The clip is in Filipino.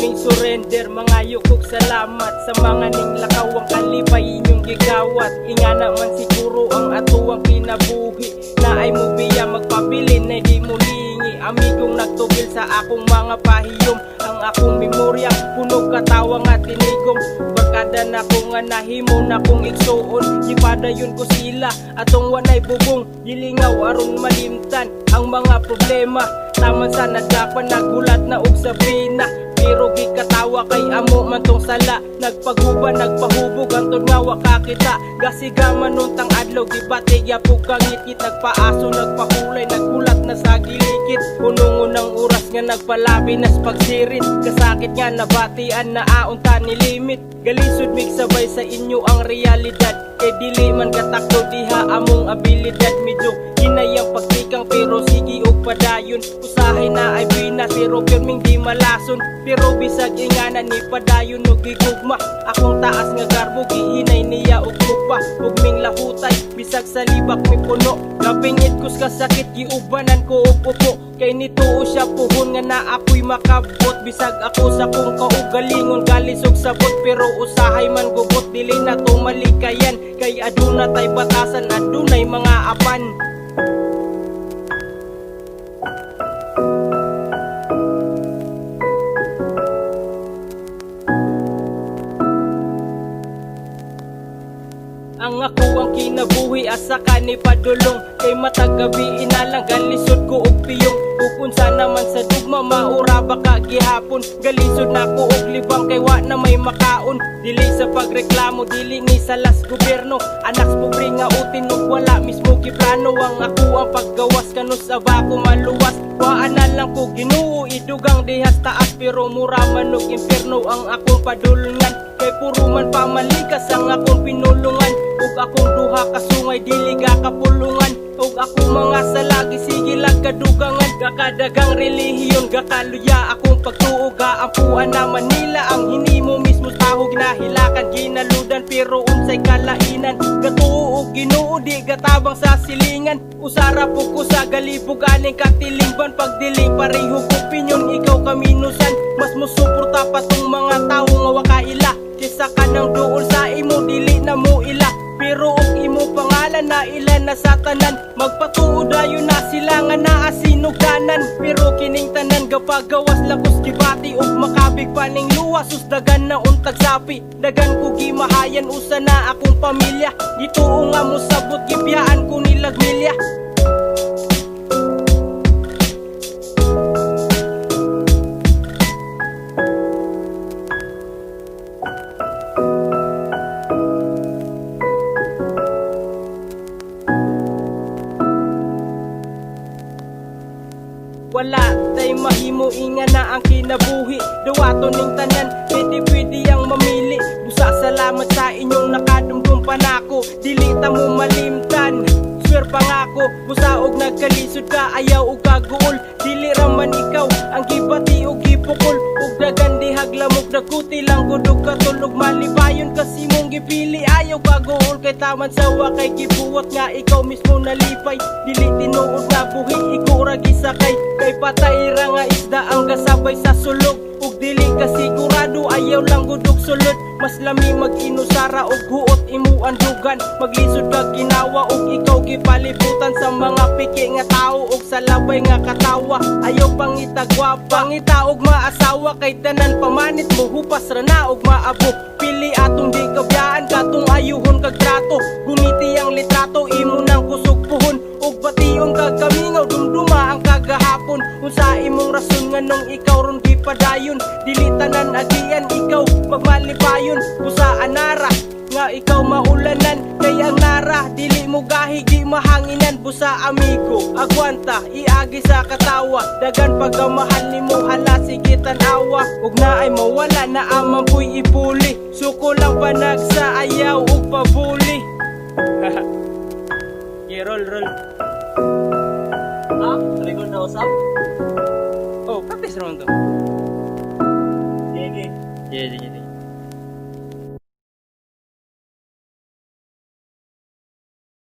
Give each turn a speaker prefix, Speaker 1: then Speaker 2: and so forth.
Speaker 1: ning surrender, mga yukog salamat sa mga ning lakaw ang kalipay inyong gigawat. Inga naman siguro ang atuang kinabuhi na ay mubiya magpabilin na di mulingi. Amigong nagtugil sa akong mga pahiyom, ang akong memorya punog katawa nga tinigong. Barkada na ko nga nahimo na kong igsuon, gipadayon ko sila atong wanay bubong. Gilingaw aron malimtan ang mga problema, taman sa nadapan nagulat na og Sabrina. Pero gikatawa kay amo man tong sala, nagpaguba nagpahubog antod nga wa kakita. Gasigaman nun tang adlaw gibati gyapog kangit, nagpaaso nagpahulay nagulat na sa gilikit. Unong-unang oras nga nagpalabi nas pagsirit, kasakit nga nabatian na aunta ni limit. Galisod mig sabay sa inyo ang realidad, kay dili man katakdo diha among abilidad. Medyo hinayang pagtikang pero sige og padayon, usahay na ay binas pero pirming di malason. Pero bisag inganan ni padayon og gigugma, akong taas nga garbo gihinay niya og lupa. Ug ming lahutay bisag sa libak mi puno, kapingit kus kasakit giubanan ko og upo. Kay nituo siya puhon nga na ako'y makabot, bisag ako sa kong kaugalingon galisog sabot. Pero usahay man gubot dili na to malikayan, kay aduna tay batasan adunay mga apan. Ang ako ang kinabuhi asa ka ni padulong, kay matag gabi inalang galisod ko og piyong. Kung sana man sa dugma maura baka gihapon, galisod na ko og libang kay wa na may makaon. Dili sa pagreklamo dili ni salas gobyerno, anak pobre nga utin ug wala mismo giplano. Ang ako ang paggawas kanus sa bako maluwas, waan na lang ko Ginoo idugang dihas taas. Pero mura man og impyerno ang akong padulungan, kay puro man pamalikas ang akong pinulungan. Ug akong duha ka sungay dili gakapulungan, ug akong mga salagi sige lang kadugangan. Gakadagang relihiyon gakaluya akong pagtuo, gaampuan na Manila ang hinimo mismo tahog na hilakan. Ginaludan pero unsay kalainan, gatuo og Ginoo di gatabang sa silingan. Usara po ko sa galibog aning katilingban, pag dili pareho opinyon ikaw kaminusan. Mas musuporta pa tong mga tawo nga wa kaila, kisa ka nang duol sa imo dili na mo ila. Pero og imo pangalan na ilan na sa tanan, magpatuod ayon na sila nga naa sinugdanan. Pero kining tanan gapagawas lakos gibati og makabig paning luwas, usdagan na untag sapi. Dagan ko gimahayan usa na akong pamilya, gituo nga mo sabot gibiyaan ko nilag milya. Wala tay mahimo inga na ang kinabuhi, dawaton ning tanan pwede ang mamili. Busa salamat sa inyong nakadumdum pa nako, dili ta mo malimtan. Swear pangako, busa og nagkalisod ka ayaw og kaguol. Dili raman ikaw ang gibati og gipukol, ug dagan dihag lamok nagkuti lang gudog katulog. Malibayon kasi mong gipili ayaw kaguol, kay taman sa wa kay gibuwat nga ikaw mismo nalipay. Dili tinuod nga buhi ikaw ra gisakay, kay patay ra nga isda ang gasabay sa sulog. Ug dili ka sigurado ayaw lang gudog sulod, mas lami mag-inusara og huot imo andugan. Maglisod ka ginawa ug ikaw gipalibutan sa mga piki nga tao ug sa labay nga katawa. Ayaw pangitagwa pangita og maasawa, kay tanan pamanit mo hupas ra na og maabo. Pili atong di kabiyaan katong ayuhon kag trato, gumiti ang litrato imo nang kusog puhon. Ug bation kag kamingaw dumduma ang kagahapon, unsa imong rason nganong ikaw ron di padayon. Dili tanan agian ikaw magmalipayon, busa anara nga ikaw maulanan. Kay ang nara dili mo gahi di mahanginan. Busa amigo agwanta iagi sa katawa, dagan pagkamahal nimo hala sige tan-awa. Ug naay mawala na amang puy ipuli, suko lang panag sa ayaw ug pabuli. Yeah, roll. Ha? Record na usap? Oh, practice naman to. Sige.